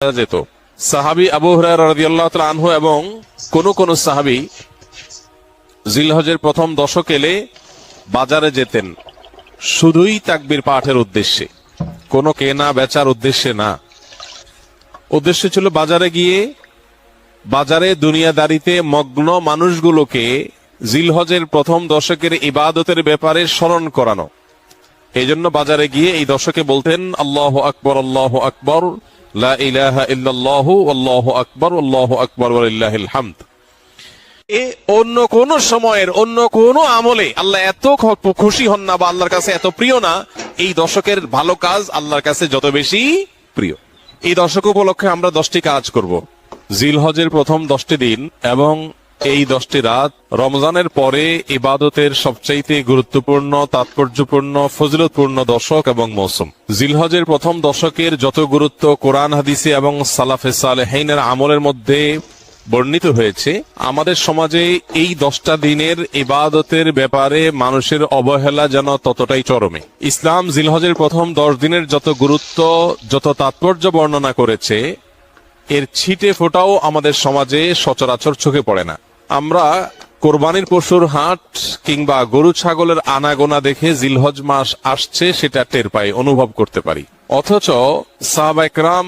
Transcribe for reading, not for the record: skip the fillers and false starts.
যেত। সাহাবী আবু হুরায়রা রাদিয়াল্লাহু তাআলা আনহু এবং কোন সাহাবী জিলহজের প্রথম দশক এলে বাজারে যেতেন শুধুই তাকবীর পাঠের উদ্দেশ্যে, কোনো কেনা বেচার উদ্দেশ্যে না। উদ্দেশ্য ছিল বাজারে গিয়ে বাজারে দুনিয়াদারিতে মগ্ন মানুষগুলোকে জিলহজের প্রথম দশকের ইবাদতের ব্যাপারে স্মরণ করানো। এই জন্য বাজারে গিয়ে এই দশকে বলতেন আল্লাহু আকবার, আল্লাহু আকবার, লা ইলাহা ইল্লাল্লাহু, আল্লাহু আকবার, আল্লাহু আকবার, ওয়ালিল্লাহিল হামদ। অন্য কোন সময়ের অন্য কোন আমলে আল্লাহ এত খুশি হন না বা আল্লাহর কাছে এত প্রিয় না, এই দশকের ভালো কাজ আল্লাহর কাছে যত বেশি প্রিয়। এই দশক উপলক্ষে আমরা 10টি কাজ করব। জিলহজের প্রথম 10টি দিন এবং এই 10টি রাত রমজানের পরে ইবাদতের সবচাইতে গুরুত্বপূর্ণ, তাৎপর্যপূর্ণ, ফজিলতপূর্ণ দশক এবং মৌসুম। জিলহজের প্রথম দশকের যত গুরুত্ব কোরআন হাদিসে এবং সালাফে সালেহিনের আমলের মধ্যে বর্ণিত হয়েছে, আমাদের সমাজে এই 10টা দিনের ইবাদতের ব্যাপারে মানুষের অবহেলা যেন ততটাই চরমে। ইসলাম জিলহজের প্রথম 10 দিনের যত গুরুত্ব, যত তাৎপর্য বর্ণনা করেছে, এর ছিটে ফোটাও আমাদের সমাজে সচরাচর চোখে পড়ে না। আমরা কোরবানির পশুর হাট কিংবা গরু ছাগলের আনাগোনা দেখে জিলহজ মাস আসছে সেটা টের পাই, অনুভব করতে পারি। অথচ সাহাবায়ে কেরাম